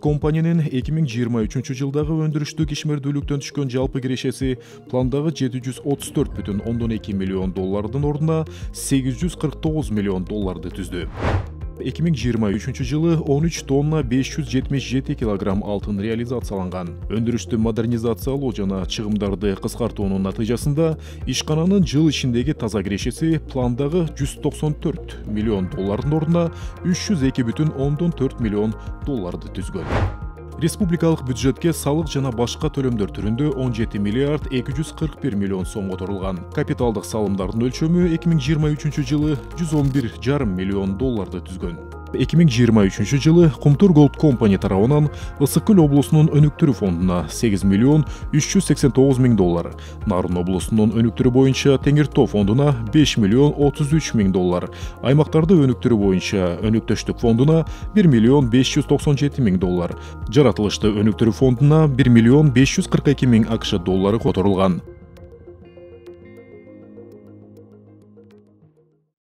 компаниянын 2023-жылдагы өндүрүштүк ишмердүүлүктөн түшкөн жалпы кирешеси пландагы 734,2 миллион доллардын ордуна 849 миллион долларды түздү. 2023 жылы 13 тонна 577 килограмм алтын реализацияланган. Өндүрүштү модернизациялоо жана чыгымдарды кыскартуунун натыйжасында ишкананын жыл ичиндеги таза кирешеси пландагы 194 миллион доллардын ордуна 302,4 миллион долларды түзгөн. Республикалык бюджетке салык жана башка төлөмдөр түрүндө 17 миллиард 241 миллион сом которулган. Капиталдык салымдардын өлчөмү 2023 жылы 111,5 миллион долларды түзгөн. 2023 жылы Кумтур Голд Компани тарабынан Ысык Көл облусунун өнүктүрүү фондуна 8 миллион 389 миң доллар, Нарын облусунун өнүктүрүү боюнча Теңиртоо фондуна 5 миллион 33 миң доллар, аймактарды өнүктүрүү боюнча Өнөктөштүк фондуна 1 миллион 597 миң доллар, Жаратылышты өнүктүрүү фондуна 1 миллион 542 миң АКШ доллары которулган.